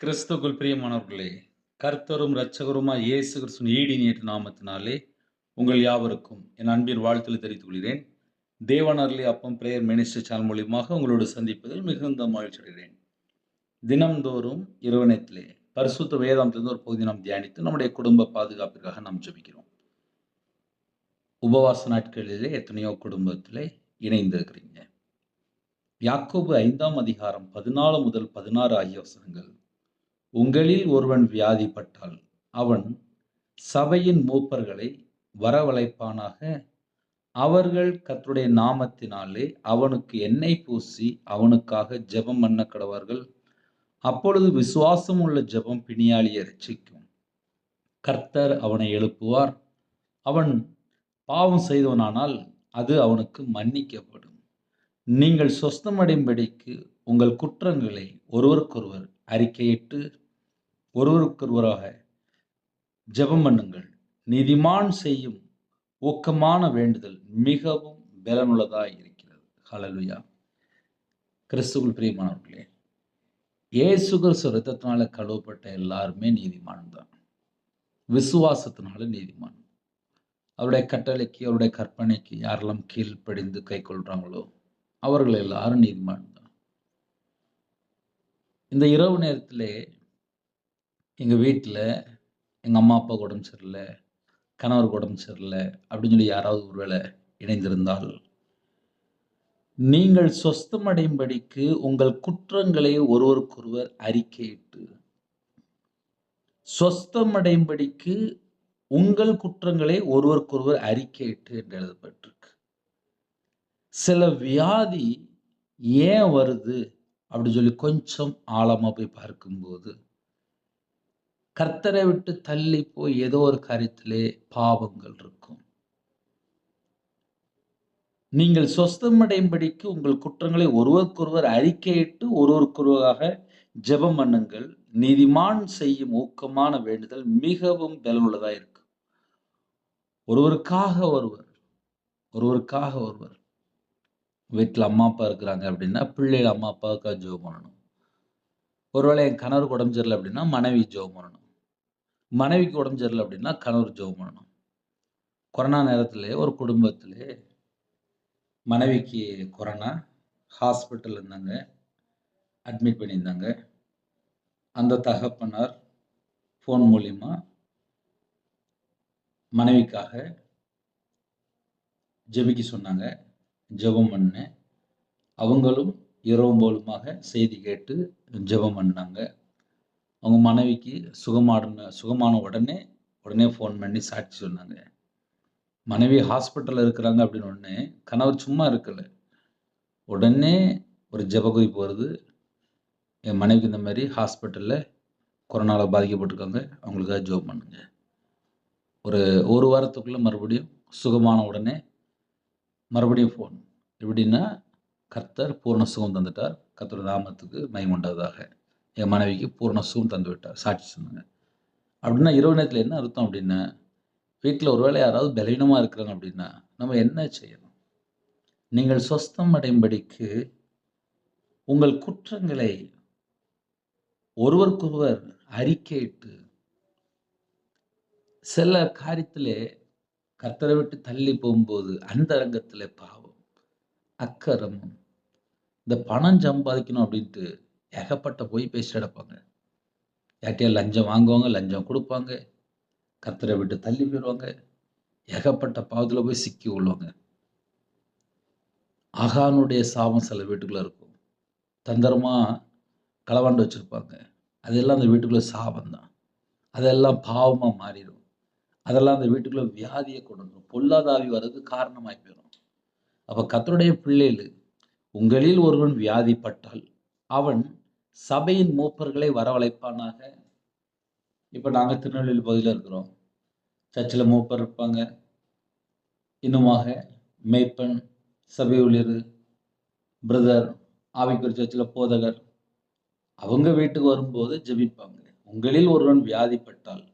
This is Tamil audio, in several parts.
கிறிஸ்துவுக்குள் பிரியமானவர்களே, கர்த்தரும் இரட்சகருமாய் இயேசு கிறிஸ்துவின் ஈடினியேற்ற நாமத்தினாலே உங்கள் யாவருக்கும் என் அன்பின் வாழ்த்துக்களை தெரிவித்துக் கொள்கிறேன். தேவன் அருளிய அப்பம் பிரேயர் மினிஸ்ட்ரி சேனல் மூலியமாக உங்களோடு சந்திப்பதில் மிகுந்த மகிழ்ச்சி அடைகிறேன். தினம்தோறும் இரவு நேரத்திலே பரிசுத்த வேதாந்தத்திலிருந்து ஒரு பகுதி நாம் தியானித்து நம்முடைய குடும்ப பாதுகாப்பிற்காக நாம் ஜெபிக்கிறோம். உபவாச நாட்களிலே எத்தனையோ குடும்பத்திலே இணைந்திருக்கிறீங்க. யாக்கோபு 5ஆம் அதிகாரம் 14 முதல் 16 ஆகிய வசனங்கள். உங்களில் ஒருவன் வியாதிப்பட்டால் அவன் சபையின் மூப்பர்களை வரவழைப்பானாக. அவர்கள் கர்த்தருடைய நாமத்தினாலே அவனுக்கு எண்ணெய் பூசி அவனுக்காக ஜெபம் பண்ண கடவார்கள். அப்பொழுது விசுவாசம் உள்ள ஜெபம் பிணியாளியை ரட்சிக்கும். கர்த்தர் அவனை எழுப்புவார். அவன் பாவம் செய்தவனானால் அது அவனுக்கு மன்னிக்கப்படும். நீங்கள் சொஸ்தமடையும்படிக்கு உங்கள் குற்றங்களை ஒருவருக்கொருவர் அறிக்கையிட்டு ஒருவருக்கொருவராக ஜெபம் பண்ணுங்கள். நீதிமான் செய்யும் ஊக்கமான வேண்டுதல் மிகவும் பலனுள்ளதாய் இருக்கிறது. ஹல்லேலூயா. கிறிஸ்துவுக்குள் பிரியமானவர்களே, இயேசு கிறிஸ்து இரத்தத்தினால கழுவப்பட்ட எல்லாருமே நீதிமான் தான். விசுவாசத்தினால நீதிமான். அவருடைய கட்டளைக்கு அவருடைய கற்பனைக்கு யாரெல்லாம் கீழ்ப்படிந்து கை கொள்றாங்களோ அவர்கள் எல்லாரும் நீதிமான் தான். இந்த இரவு நேரத்திலே எங்க வீட்டில் எங்கள் அம்மா அப்பாவுக்கு உடம்பு சரியில்லை, கணவருக்கு உடம்பு சரியில்லை அப்படின்னு சொல்லி யாராவது ஒருவேளை இணைந்திருந்தால், நீங்கள் சொஸ்தமடையும்படிக்கு உங்கள் குற்றங்களை ஒருவருக்கொருவர் அறிக்கையிட்டு, சொஸ்தமடையும்படிக்கு உங்கள் குற்றங்களை ஒருவருக்கொருவர் அறிக்கையிட்டு என்று எழுதப்பட்டிருக்கு. சில வியாதி ஏன் வருது அப்படின்னு சொல்லி கொஞ்சம் ஆழமா போய் பார்க்கும்போது, கர்த்தரை விட்டு தள்ளி போய் ஏதோ ஒரு காரியத்திலே பாவங்கள் இருக்கும். நீங்கள் சொஸ்தமடையும்படிக்கு உங்கள் குற்றங்களை ஒருவருக்கொருவர் அறிக்கையிட்டு ஒருவருக்கொருவராக ஜெபம் பண்ணுங்கள். நீதிமான் செய்யும் ஊக்கமான வேண்டுதல் மிகவும் பலனுள்ளதா இருக்கு. ஒருவருக்காக ஒருவர், ஒருவருக்காக ஒருவர். வீட்டில் அம்மா அப்பா இருக்கிறாங்க அப்படின்னா பிள்ளைகள் அம்மா அப்பாவுக்காக ஜெபம் பண்ணணும். ஒருவேளை என் கணவருக்கு உடம்பு சரியில்லை அப்படின்னா மனைவி ஜெபம் பண்ணணும். மனைவிக்கு உடம்பு சரியில்லை அப்படின்னா கணவர் ஜெபம் பண்ணணும். கொரோனா நேரத்திலே ஒரு குடும்பத்திலே மனைவிக்கு கொரோனா, ஹாஸ்பிட்டல் இருந்தாங்க, அட்மிட் பண்ணியிருந்தாங்க. அந்த தகப்பனார் ஃபோன் மூலியமா மனைவிக்காக ஜெபிக்க சொன்னாங்க. ஜெபம் பண்ணேன். அவங்களும் இரவும் பகலுமாக செய்தி கேட்டு ஜெபம் பண்ணாங்க. அவங்க மனைவிக்கு சுகமான உடனே ஃபோன் பண்ணி சாட்சி சொன்னாங்க. மனைவி ஹாஸ்பிட்டல்ல இருக்கிறாங்க அப்படின்னு உடனே கணவர் சும்மா இருக்கல. உடனே ஒரு ஜெப குறிப்பு வருது. என் மனைவிக்கு இந்த மாதிரி ஹாஸ்பிட்டல்ல கொரோனால பாதிக்கப்பட்டிருக்காங்க. அவங்களுக்காக ஜெபம் பண்ணுங்க. ஒரு வாரத்துக்குள்ள மறுபடியும் சுகமான உடனே மறுபடியும் ஃபோன். எப்படின்னா, கர்த்தர் பூரண சுகம் தந்துட்டார். கர்த்தருடைய நாமத்துக்கு மகிமை உண்டாவதாக. என் மனைவிக்கு பூரண சுகம் தந்து விட்டார். சாட்சி சொன்னாங்க. அப்படின்னா இரவு நேரத்தில் என்ன அர்த்தம் அப்படின்னா, வீட்டில் ஒருவேளை யாராவது பலவீனமாக இருக்கிறாங்க அப்படின்னா நம்ம என்ன செய்யணும்? நீங்கள் சொஸ்தம் அடையும்படிக்கு உங்கள் குற்றங்களை ஒருவருக்கொருவர் அறிக்கையிட்டு, சில காரியத்திலே கர்த்தரை விட்டு தள்ளி போகும்போது அந்த ரங்கத்திலே பாவம், அக்கிரமம், இந்த பணம் சம்பாதிக்கணும் அப்படின்ட்டு ஏகப்பட்ட பொய் பேசிட்டு கிடப்பாங்க. யார்கிட்டயா லஞ்சம் வாங்குவாங்க, லஞ்சம் கொடுப்பாங்க, கர்த்தரை விட்டு தள்ளி போயிடுவாங்க, ஏகப்பட்ட பாவத்தில் போய் சிக்கி விழுவாங்க. ஆகானுடைய சாபம் சில வீட்டுக்குள்ள இருக்கும். தந்திரமா களவாண்டு வச்சிருப்பாங்க. அதெல்லாம் அந்த வீட்டுக்குள்ள சாபம் தான். அதெல்லாம் பாவமா மாறிடும். அதெல்லாம் அந்த வீட்டுக்குள்ள வியாதியை கொண்டு வந்துடும். பொல்லாத ஆவி வர்றதுக்கு காரணமாய் போயிடும். அப்ப கர்த்தருடைய பிள்ளைகள், உங்களில் ஒருவன் வியாதிப்பட்டால் அவன் சபையின் மூப்பர்களை வரவழைப்பானாக. இப்ப நாங்க திருநெல்வேலி பகுதியில் இருக்கிறோம். சர்ச்சில் மூப்பர் இருப்பாங்க. இன்னுமாக மேய்ப்பன், சபை ஊழியர், பிரதர், ஆவிக்குரிய சர்ச்சில் போதகர், அவங்க வீட்டுக்கு வரும்போது ஜெபிப்பாங்க. உங்களில் ஒருவன் வியாதிப்பட்டால்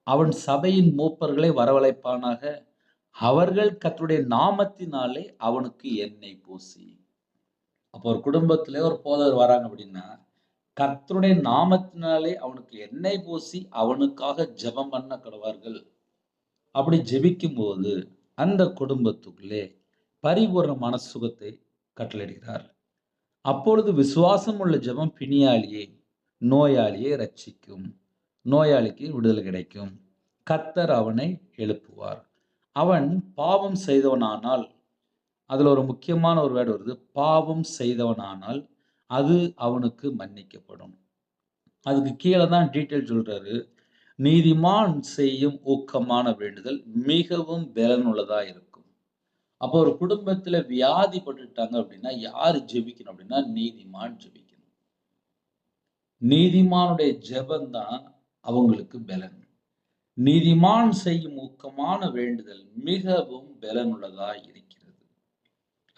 அவன் சபையின் மூப்பர்களை வரவழைப்பானாக. அவர்கள் கர்த்தருடைய நாமத்தினாலே அவனுக்கு எண்ணெய் பூசி. அப்போ ஒரு குடும்பத்திலே ஒரு போதகர் வராங்க அப்படின்னா, கர்த்தருடைய நாமத்தினாலே அவனுக்கு எண்ணெய் பூசி அவனுக்காக ஜெபம் பண்ண கடவார்கள். அப்படி ஜெபிக்கும்போது அந்த குடும்பத்துக்குள்ளே பரிபூரணமான சுகத்தை கட்டளையிடுகிறார். அப்பொழுது விசுவாசம் உள்ள ஜெபம் பிணியாளியை, நோயாளியை ரட்சிக்கும். நோயாளிக்கு விடுதலை கிடைக்கும். கர்த்தர் அவனை எழுப்புவார். அவன் பாவம் செய்தவனானால், அதுல ஒரு முக்கியமான ஒரு வேர்டு வருது. பாவம் செய்தவனானால் அது அவனுக்கு மன்னிக்கப்படும். அதுக்கு கீழே தான் டீட்டெயில் சொல்றாரு. நீதிமான் செய்யும் ஊக்கமான வேண்டுதல் மிகவும் பலனுள்ளதா இருக்கும். அப்போ ஒரு குடும்பத்துல வியாதிப்பட்டுட்டாங்க அப்படின்னா யார் ஜெபிக்கணும் அப்படின்னா நீதிமான் ஜெபிக்கணும். நீதிமானுடைய ஜெபம் தான் அவங்களுக்கு பலன். நீதிமான் செய்யும் ஊக்கமான வேண்டுதல் மிகவும் பலனுள்ளதா இருக்கிறது.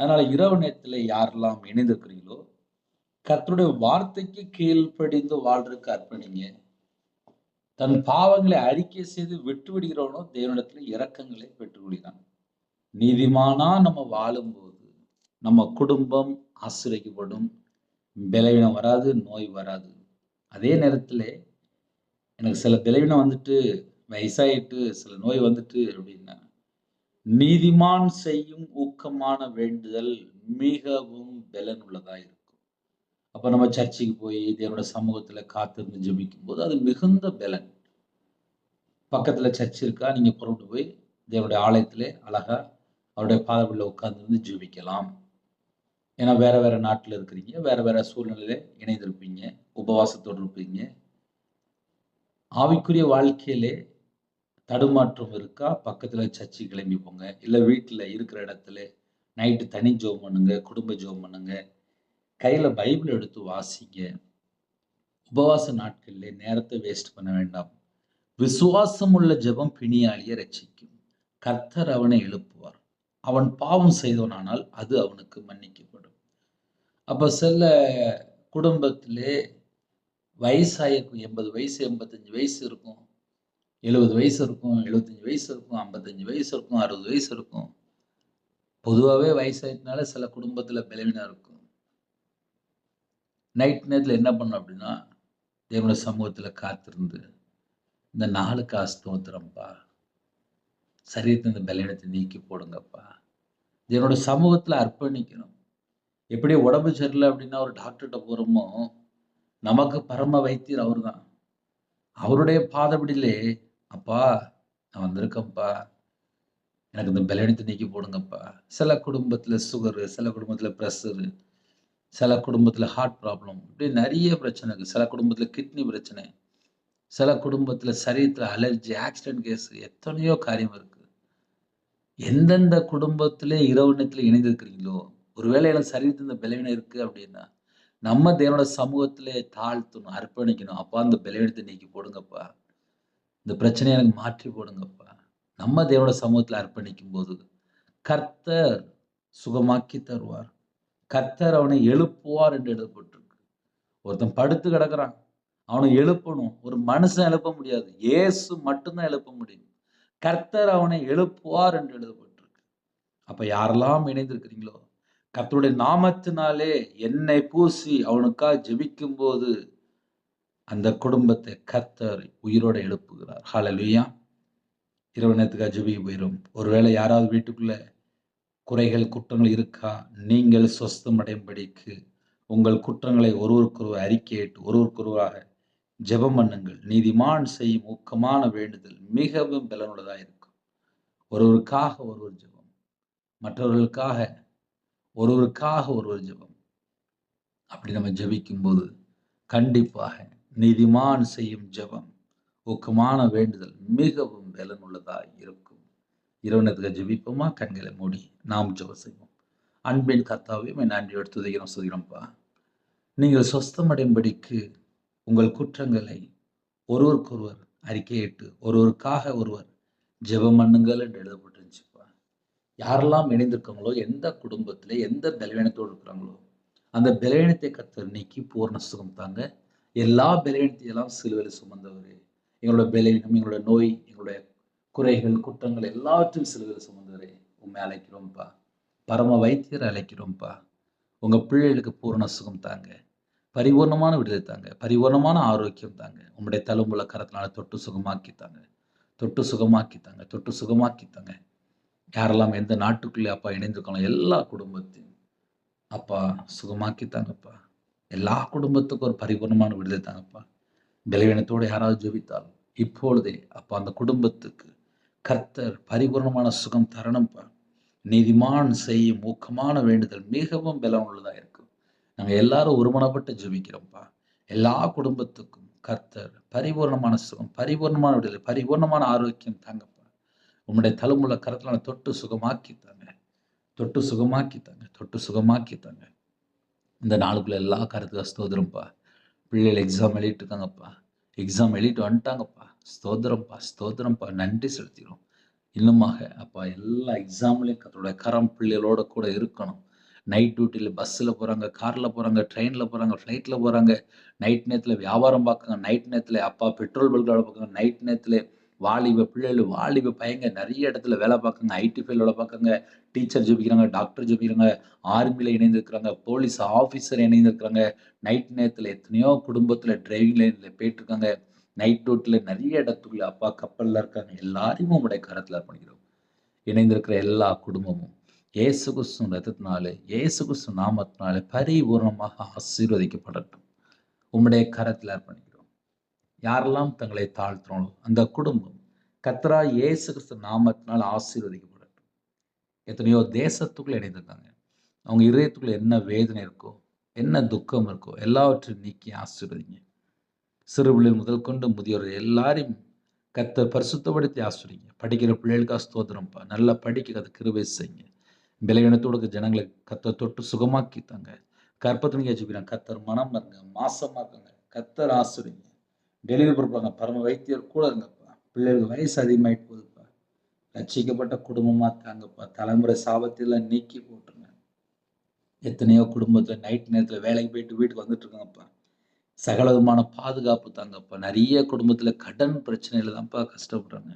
அதனால இரவு நேரத்துல யாரெல்லாம் இணைந்திருக்கிறீங்களோ கர்த்தருடைய வார்த்தைக்கு கீழ்ப்படிந்து வாழ்றதுக்கு அர்ப்பணிங்க. தன் பாவங்களை அறிக்கை செய்து விட்டு விடுகிறவனோ தேவனிடத்தில் இரக்கங்களை பெற்றுக் கொள்கிறான். நீதிமானா நம்ம வாழும்போது நம்ம குடும்பம் ஆசீர்வதிக்கப்படும். பலவீனம் வராது, நோய் வராது. அதே நேரத்தில் எனக்கு சில பலவீனம் வந்துட்டு, வயசாயிட்டு சில நோய் வந்துட்டு அப்படின்னா, நீதிமான் செய்யும் ஊக்கமான வேண்டுதல் மிகவும் பலனுள்ளதா இருக்கும். அப்ப நம்ம சர்ச்சுக்கு போய் தேவனோட சமூகத்துல காத்திருந்து ஜெபிக்கும் போது அது மிகுந்த பலன். பக்கத்துல சர்ச் இருக்கா, நீங்க புறப்பட்டு போய் தேவனுடைய ஆலயத்திலே அழகா அவருடைய பாதபடியில உட்கார்ந்திருந்து ஜெபிக்கலாம். ஏன்னா வேற வேற நாட்டுல இருக்கிறீங்க, வேற வேற சூழ்நிலையில இணைந்திருப்பீங்க, உபவாசத்தோடு இருப்பீங்க. ஆவிக்குரிய வாழ்க்கையிலே தடுமாற்றம் இருக்கா, பக்கத்துல சர்ச்சுக்கு கிளம்பி போங்க. இல்ல வீட்டுல இருக்கிற இடத்துல நைட்டு தனி ஜெபம் பண்ணுங்க, குடும்ப ஜெபம் பண்ணுங்க. கையில பைபிள் எடுத்து வாசிங்க. உபவாச நாட்களிலே நேரத்தை வேஸ்ட் பண்ண வேண்டாம். விசுவாசம் உள்ள ஜெபம் பிணியாளியை ரட்சிக்கும். கர்த்தர் அவனை எழுப்புவார். அவன் பாவம் செய்தவனானால் அது அவனுக்கு மன்னிக்கப்படும். அப்ப சில குடும்பத்திலே வயசாய 80 வயசு, 85 வயசு இருக்கும், 70 வயசு இருக்கும், 75 வயசு இருக்கும், 55 வயசு இருக்கும், 60 வயசு இருக்கும். பொதுவாகவே வயசாயிட்டனால சில குடும்பத்துல பலவீனம் இருக்கும். நைட் நேரத்துல என்ன பண்ணணும் அப்படின்னா, தேவனுடைய சமூகத்துல காத்திருந்து இந்த நாளுக்கு ஸ்தோத்திரம்ப்பா, சரீரத்தை இந்த பலவீனத்தை நீக்கி போடுங்கப்பா, தேவனுடைய சமூகத்துல அர்ப்பணிக்கணும். எப்படி உடம்பு சரியில்லை அப்படின்னா ஒரு டாக்டர்கிட்ட போறோமோ, நமக்கு பரம வைத்தியர் அவர் தான். அவருடைய பாதபடியிலே, அப்பா நான் வந்திருக்கேன்ப்பா, எனக்கு இந்த பலவீனத்தை நீக்கி போடுங்கப்பா. சில குடும்பத்துல சுகரு, சில குடும்பத்துல ப்ரெஷரு, சில குடும்பத்துல ஹார்ட் ப்ராப்ளம், இப்படி நிறைய பிரச்சனை இருக்கு. சில குடும்பத்துல கிட்னி பிரச்சனை, சில குடும்பத்துல சரீரத்துல அலர்ஜி, ஆக்சிடென்ட் கேஸ், எத்தனையோ காரியம் இருக்கு. எந்தெந்த குடும்பத்திலே இரவு நேரத்துல இணைந்திருக்கிறீங்களோ, ஒருவேளை எனக்கு சரீரத்துல இந்த பலவீனம் இருக்கு அப்படின்னா, நம்ம தேவனோட சமூகத்திலே தாழ்த்தணும், அர்ப்பணிக்கணும். அப்பா இந்த பலவீனத்தை நீக்கி போடுங்கப்பா, இந்த பிரச்சனையை எனக்கு மாற்றி போடுங்கப்பா. நம்ம தேவனோட சமூகத்துல அர்ப்பணிக்கும் போது கர்த்தர் சுகமாக்கி தருவார். கர்த்தர் அவனை எழுப்புவார் என்று எழுதப்பட்டிருக்கு. ஒருத்தன் படுத்து கிடக்குறான், அவனை எழுப்பணும். ஒரு மனுஷன் எழுப்ப முடியாது, இயேசு மட்டும்தான் எழுப்ப முடியும். கர்த்தர் அவனை எழுப்புவார் என்று எழுதப்பட்டிருக்கு. அப்ப யாரெல்லாம் இணைந்திருக்கிறீங்களோ, கர்த்தருடைய நாமத்தினாலே எண்ணெய் பூசி அவனுக்காக ஜெபிக்கும் போது அந்த குடும்பத்தை கர்த்தர் உயிரோட எழுப்புகிறார். ஹல்லேலூயா. இரவு நேரத்துக்காக ஜெபிக்க போயிரும். ஒருவேளை யாராவது வீட்டுக்குள்ள குறைகள், குற்றங்கள் இருக்கா, நீங்கள் சொஸ்தம் அடையும்படிக்கு உங்கள் குற்றங்களை ஒருவருக்கொருவர் அறிக்கையிட்டு ஒருவருக்கொருவராக ஜெபம் பண்ணுங்கள். நீதிமான் செய்யும் ஊக்கமான வேண்டுதல் மிகவும் பலனுள்ளதா இருக்கும். ஒருவருக்காக ஒருவர் ஜெபம், மற்றவர்களுக்காக ஒருவர் ஜெபம். அப்படி நம்ம ஜெபிக்கும் போது கண்டிப்பாக நீதிமான் செய்யும் ஜெபம், ஊக்கமான வேண்டுதல் மிகவும் பலனுள்ளதா இருக்கும். இரவு நேரத்துக்கு ஜெபிப்போமா? கண்களை மூடி நாம் ஜெபம் செய்வோம். அன்பின் கர்த்தாவே, உம்மை நன்றியோடு துதிக்கிறோம், ஸ்துதிக்கிறோம்ப்பா. நீங்கள் சொஸ்தமடையும்படிக்கு உங்கள் குற்றங்களை ஒருவருக்கொருவர் அறிக்கையிட்டு ஒருவருக்காக ஒருவர் ஜெபம் பண்ணுங்கள் என்று எழுதப்பட்டிருந்துச்சுப்பா. யாரெல்லாம் இணைந்திருக்காங்களோ, எந்த குடும்பத்திலே எந்த பலவீனத்தோடு இருக்கிறாங்களோ, அந்த பலவீனத்தை கர்த்தர் நீக்கி பூரண சுகம் தாங்க. எல்லா பலவீனத்தையெல்லாம் சிலுவையில் சுமந்தவரே, எங்களோட பலவீனம், எங்களோட நோய், எங்களுடைய குறைகள், குற்றங்கள் எல்லாவற்றையும் சிலுவையில் சுமந்தவரே, உண்மை அழைக்கிறோம்ப்பா. பரம வைத்தியரை அழைக்கிறோம்ப்பா. உங்க பிள்ளைகளுக்கு பூரண சுகம் தாங்க. பரிபூர்ணமான விடுதலை தாங்க. பரிபூர்ணமான ஆரோக்கியம் தாங்க. உம்முடைய தழும்புள்ள கரத்தினால தொட்டு சுகமாக்கி தாங்க. தொட்டு சுகமாக்கி தாங்க. தொட்டு சுகமாக்கி தாங்க. யாரெல்லாம் எந்த நாட்டுக்குள்ளே அப்பா இணைந்திருக்காங்களோ எல்லா குடும்பத்தையும் அப்பா சுகமாக்கி தாங்கப்பா. எல்லா குடும்பத்துக்கும் ஒரு பரிபூர்ணமான விடுதலை தாங்கப்பா. பலவீனத்தோடு யாராவது ஜெபித்தால் இப்பொழுதே அப்பா அந்த குடும்பத்துக்கு கர்த்தர் பரிபூர்ணமான சுகம் தரணும்ப்பா. நீதிமான் செய்யும் ஊக்கமான வேண்டுதல் மிகவும் பலம் உள்ளதா இருக்கும். நாங்க எல்லாரும் ஒருமனப்பட்டு ஜெபிக்கிறோம்ப்பா. எல்லா குடும்பத்துக்கும் கர்த்தர் பரிபூர்ணமான சுகம், பரிபூர்ணமான விடுதலை, பரிபூர்ணமான ஆரோக்கியம் தாங்கப்பா. உம்முடைய தழும்புள்ள கரத்தினால தொட்டு சுகமாக்கி தாங்க. தொட்டு சுகமாக்கி தாங்க. தொட்டு சுகமாக்கி தாங்க. இந்த நாளுக்குள்ள எல்லா கருத்துக்கும் ஸ்தோத்திரம்ப்பா. பிள்ளைகள் எக்ஸாம் எழுதிட்டு இருக்காங்கப்பா. எக்ஸாம் எழுதிட்டு வந்துட்டாங்கப்பா. ஸ்தோத்திரம்ப்பா, ஸ்தோத்திரம்ப்பா. நன்றி செலுத்துகிறோம். இன்னுமாக அப்பா எல்லா எக்ஸாம்லயும் கர்த்தருடைய கரம் பிள்ளைகளோட கூட இருக்கணும். நைட் டியூட்டில பஸ்ஸில போறாங்க, கார்ல போறாங்க, ட்ரெயின்ல போறாங்க, ஃப்ளைட்ல போறாங்க. நைட் நேரத்தில வியாபாரம் பார்க்குறாங்க. நைட் நேரத்தில அப்பா பெட்ரோல் பங்க்ல வேலை பார்க்குறாங்க. நைட் நேரத்தில வாலிப பிள்ளைகள், வாலிப பையங்க நெறைய இடத்துல வேலை பார்க்குறாங்க. ஐடி ஃபீல்ட்ல வேலை பார்க்குறாங்க. டீச்சர் ஜெபிக்கிறாங்க, டாக்டர் ஜெபிக்கிறாங்க, ஆர்மில இணைந்திருக்கிறாங்க, போலீஸ் ஆஃபீசர் இணைந்திருக்கிறாங்க. நைட் நேரத்தில எத்தனையோ குடும்பத்தில டிரைவிங் லைன்ல போயிட்டுருக்காங்க. நைட் டியூட்டில நெறைய இடத்துக்குள்ள அப்பா கப்பல்ல இருக்காங்க. எல்லாரையும் உம்முடைய கரத்தில அர்ப்பணிக்கிறோம். இணைந்திருக்கிற எல்லா குடும்பமும் இயேசு கிறிஸ்துவின் இரத்தத்தினாலே, இயேசு கிறிஸ்து நாமத்தினாலே பரிபூர்ணமாக ஆசீர்வதிக்கப்படட்டும். உம்முடைய கரத்தில் அர்ப்பணிக்கிறோம். யாரெல்லாம் தங்களை தாழ்த்துறாங்களோ அந்த குடும்பம் கர்த்தராகிய இயேசு கிறிஸ்து நாமத்தினால் ஆசீர்வதிக்கப்படட்டும். எத்தனையோ தேசத்துக்குள்ள இணைந்திருக்காங்க. அவங்க இதயத்துக்குள்ள என்ன வேதனை இருக்கோ, என்ன துக்கம் இருக்கோ எல்லாவற்றையும் நீக்கி ஆசீர்வதிங்க. சிறு பிள்ளைகள் முதல் கொண்டு முதியோர் எல்லாரையும் கர்த்தர் பரிசுத்தப்படுத்தி ஆசீர்வதிங்க. படிக்கிற பிள்ளைகளுக்காக ஸ்தோத்திரம்ப்பா. நல்லா படிக்க கர்த்தர் கிருபை செய்யுங்க. பலவீனத்தோடு இருக்கிற ஜனங்களை கர்த்தர் தொட்டு சுகமாக்கி தாங்க. கர்ப்பத்தினிக்கு ஜெபிக்கிறேன். கர்த்தர் மனம் இருங்க. மாசமா இருக்காங்க. கர்த்தர் ஆசீர்வதிங்க. டெலிவரி கொடுப்பாங்க. பரம வைத்தியர் கூட இருங்கப்பா. பிள்ளைகளுக்கு வயசு அதிகமாயிட்டு போகுதுப்பா. ரட்சிக்கப்பட்ட குடும்பமா தாங்கப்பா. தலைமுறை சாபத்தையெல்லாம் நீக்கி போட்டுருங்க. எத்தனையோ குடும்பத்துல நைட் நேரத்துல வேலைக்கு போயிட்டு வீட்டுக்கு வந்துட்டு இருக்காங்கப்பா. சகல விதமான பாதுகாப்பு தாங்கப்பா. நிறைய குடும்பத்துல கடன் பிரச்சனையில தான்ப்பா கஷ்டப்படுறாங்க.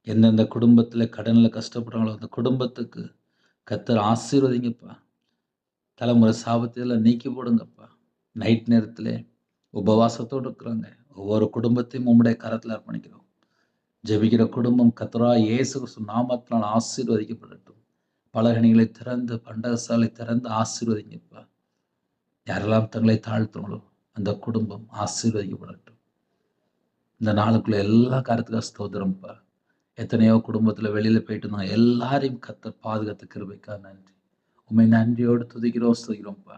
எந்தெந்த குடும்பத்துல கடன்ல கஷ்டப்படுறாங்களோ அந்த குடும்பத்துக்கு கர்த்தர் ஆசீர்வதிங்கப்பா. தலைமுறை சாபத்தையெல்லாம் நீக்கி போடுங்கப்பா. நைட் நேரத்துல உபவாசத்தோடு இருக்கிறாங்க. ஒவ்வொரு குடும்பத்தையும் உம்முடைய கரத்துல அர்ப்பணிக்கிறோம். ஜெபிக்கிற குடும்பம் கர்த்தராகிய இயேசு கிறிஸ்து நாமத்தினால் ஆசீர்வதிக்கப்படட்டும். பலகணிகளை திறந்து, பண்டகசாலை திறந்து ஆசீர்வதிங்கப்பா. யாரெல்லாம் தங்களை தாழ்த்துங்களோ அந்த குடும்பம் ஆசீர்வதிக்கப்படட்டும். இந்த நாளுக்குள்ள எல்லா காரியத்துக்கும் ஸ்தோத்திரம்ப்பா. எத்தனையோ குடும்பத்துல வெளியில போயிட்டு இருந்தாங்க. எல்லாரையும் கர்த்தர் பாதுகாத்து கிருபைக்காக நன்றி. உம்மை நன்றியோடு துதிக்கிறோம், ஸ்துதிக்கிறோம்ப்பா.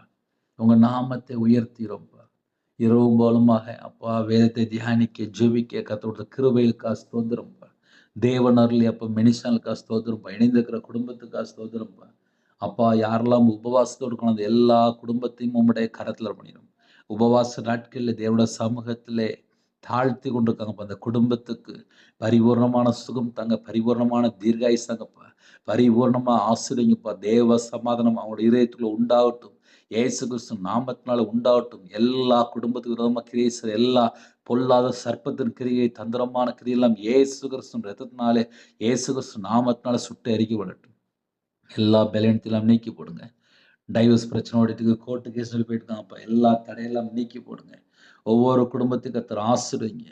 உங்க நாமத்தை உயர்த்துகிறோம்ப்பா. இரவும் பகலுமாக அப்பா வேதத்தை தியானிக்க, ஜெபிக்க கர்த்தருடைய கிருபைகளுக்காக ஸ்தோத்திரம்ப்பா. தேவன் அருளி அப்பா மெனிஷனுக்காக ஸ்தோத்திரம்ப்பா. இணைந்திருக்கிற குடும்பத்துக்காக ஸ்தோத்திரம்ப்பா. அப்பா யாரெல்லாம் உபவாசத்தோடு இருக்கணும் அந்த எல்லா குடும்பத்தையும் உம்முடைய கரத்துல அர்ப்பணிக்கிறோம். உபவாச நாட்களில் தேவனுடைய சமூகத்திலே தாழ்த்தி கொண்டிருக்காங்கப்பா. அந்த குடும்பத்துக்கு பரிபூர்ணமான சுகம் தாங்க, பரிபூர்ணமான தீர்காயுசு தாங்கப்பா. பரிபூர்ணமா ஆசீர்வதிங்கப்பா. தேவ சமாதானம் அவங்களுடைய இதயத்துக்குள்ள உண்டாகட்டும். இயேசு கிறிஸ்து நாமத்தினால உண்டாகட்டும். எல்லா குடும்பத்துக்கு விரோதமா கிரியை செய்ற எல்லா பொல்லாத சர்ப்பத்தின் கிரியை, தந்திரமான கிரியெல்லாம் இயேசு கிறிஸ்துவின் இரத்தத்தினாலே, இயேசு கிறிஸ்து நாமத்தினால சுட்டு எரிக்கப்படட்டும். எல்லா பலவீனத்தையும் நீக்கி போடுங்க. டைவர்ஸ் பிரச்சனை ஓடிட்டு இருக்கு. கோர்ட்டு கேஸ் போயிட்டு இருக்காங்கப்பா. எல்லா தடையெல்லாம் நீக்கி போடுங்க. ஒவ்வொரு குடும்பத்துக்கு கர்த்தர் ஆசீர்வதிங்க.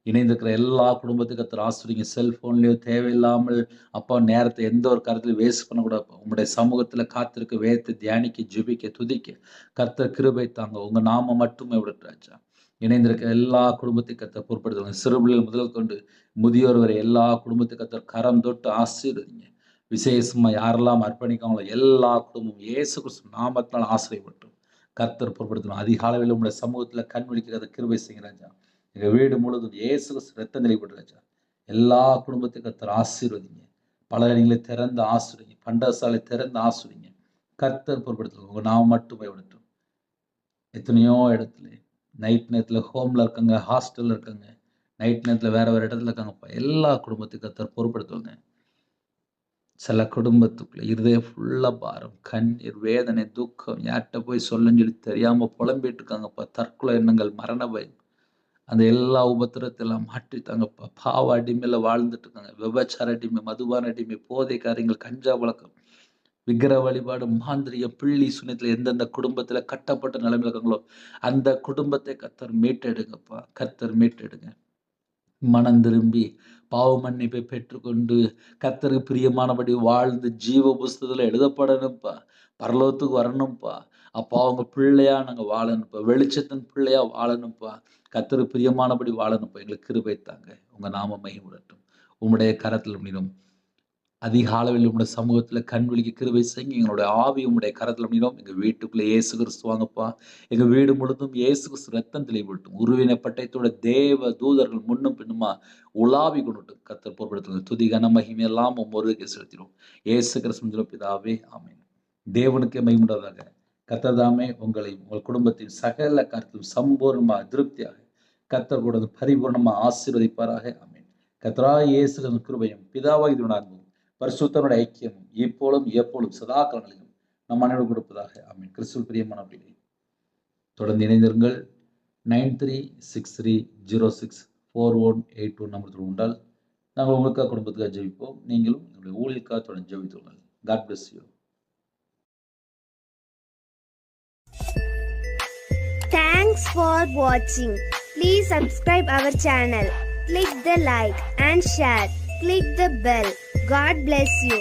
இணைந்திருக்கிற எல்லா குடும்பத்துக்கும் கர்த்தர் ஆசீர்வதிங்க. செல்போன்லயோ தேவையில்லாமல் அப்பா நேரத்தை எந்த ஒரு காரியத்திலும் வேஸ்ட் பண்ணக்கூடாதுப்பா. உம்முடைய சமூகத்துல காத்திருக்க, வேதத்தை தியானிக்க, ஜெபிக்க, துதிக்க கர்த்தர் கிருபை தாங்க. உங்க நாமம் மட்டுமே விடட்டும் ராஜா. இணைந்திருக்க எல்லா குடும்பத்தையும் கர்த்தர் பொறுப்படுத்துவாங்க. சிறு பிள்ளைகள் முதல் கொண்டு முதியோர் வரை எல்லா குடும்பத்துக்கும் கர்த்தர் கரம் தொட்டு ஆசீர்வதிங்க. விசேஷமா யாரெல்லாம் அர்ப்பணிக்காங்களோ எல்லா குடும்பமும் இயேசு கிறிஸ்து நாமத்தினால் ஆசீர்வதிக்கப்பட்டும். கர்த்தர் பொறுப்படுத்தணும். அதிகாலையில் உங்களுடைய சமூகத்துல கண் விழிக்கிறத கிருபை செய்யுங்க ராஜா. எங்க வீடு முழுவதும் இயேசு கிறிஸ்து ரத்தம் தெளிக்கப்பட்டு ராஜா. எல்லா குடும்பத்தையும் கர்த்தர் ஆசீர்வதிங்க. பலகணிகளை திறந்து ஆசீர்வதிங்க. பண்டகசாலை திறந்து ஆசீர்வதிங்க. கர்த்தர் பொறுப்படுத்தணும். உங்க நாமம் மட்டும் பயப்படட்டும். எத்தனையோ இடத்துல நைட் நேரத்துல ஹோம்ல இருக்காங்க, ஹாஸ்டல்ல இருக்காங்க, நைட் நேரத்துல வேற வேற இடத்துல இருக்காங்கப்பா. எல்லா குடும்பத்தையும் கர்த்தர் பொறுப்படுத்துவாங்க. சில குடும்பத்துக்குள்ள இருதயம் ஃபுல்லா பாரம், கண்ணீர், வேதனை, துக்கம், யார்கிட்ட போய் சொல்லன்னு சொல்லி தெரியாம புலம்பிட்டு இருக்காங்கப்பா. தற்கொலை எண்ணங்கள், மரண பயம், அந்த எல்லா உபத்திரத்தை எல்லாம் மாற்றித்தாங்கப்பா. பாவ அடிமையில வாழ்ந்துட்டு இருக்காங்க. விபச்சார அடிமை, மதுபான அடிமை, போதை காரியங்கள், கஞ்சா பழக்கம், விக்கிரக வழிபாடு, மாந்திரியம், பில்லி சூனியத்துல எந்தெந்த குடும்பத்துல கட்டப்பட்ட நிலைமையில இருக்காங்களோ, அந்த குடும்பத்தை கர்த்தர் மீட்டெடுங்கப்பா. கர்த்தர் மீட்டெடுங்க. மனம் திரும்பி பாவ மன்னிப்பை பெற்றுக்கொண்டு கர்த்தருக்கு பிரியமானபடி வாழ்ந்து ஜீவ புஸ்தகத்துல எழுதப்படணும்ப்பா. பரலோகத்துக்கு வரணும்ப்பா. அப்பா உங்க பிள்ளையா நாங்க வாழணும்ப்பா. வெளிச்சத்தின் பிள்ளையா வாழணும்ப்பா. கர்த்தருக்கு பிரியமானபடி வாழணும்ப்பா. எங்களுக்கு கிருபை தாங்க. உங்க நாமம் மகிமைப்படட்டும். உம்முடைய கரத்தில் முடியும். அதிக அளவில் உம்முடைய சமூகத்துல கண் விழிக்க கிருபை செய்யுங்க. எங்களுடைய ஆவி உம்முடைய கரத்துல முடியும். எங்க வீட்டுக்குள்ள இயேசு கிறிஸ்து வாங்கப்பா. எங்க வீடு முழுதும் இயேசு கிறிஸ்து ரத்தம் தெளிவட்டும். உருவின பட்டயத்தோட தேவ தூதர்கள் முன்னும் பின்னுமா உலாவி கொண்டுட்டும். கர்த்தர் பொறுப்படுத்துங்க. துதி கன மகிமை எல்லாம் ஒருவருக்கே செலுத்திடும். இயேசு கிறிஸ்து பிதாவே ஆமென். தேவனுக்கே மகிமையுண்டாதாக. கர்த்தர் தாமே உங்களையும் உங்கள் குடும்பத்தையும் சகல கருத்தும் சம்பூர்ணமாக திருப்தியாக கர்த்தர் கூட பரிபூர்ணமா ஆசீர்வதிப்பாராக. ஆமென். கர்த்தராகிய இயேசு கிறிஸ்துவின் கிருபையும் பிதாவாகிய தேவனுடைய அன்பும் பரிசுத்தனுடைய ஐக்கியமும் இப்பொழுதும் எப்பொழுதும் சதா காலங்களிலும் நம் அனைவரும் கொடுப்பதாக. ஆமென். கிறிஸ்துவில் பிரியமானவர்களே, தொடர்ந்து இணைந்திருங்கள். 9363064181 நம்பர் உண்டால் நாங்கள் உங்களுக்காக குடும்பத்துக்காக ஜெபிப்போம். நீங்களும் உங்களுடைய ஊழியக்காக தொடர்ந்து ஜெபித்துள்ளார்கள். God bless you. Thanks for watching. Please subscribe our channel. Click the like and share. Click the bell. God bless you.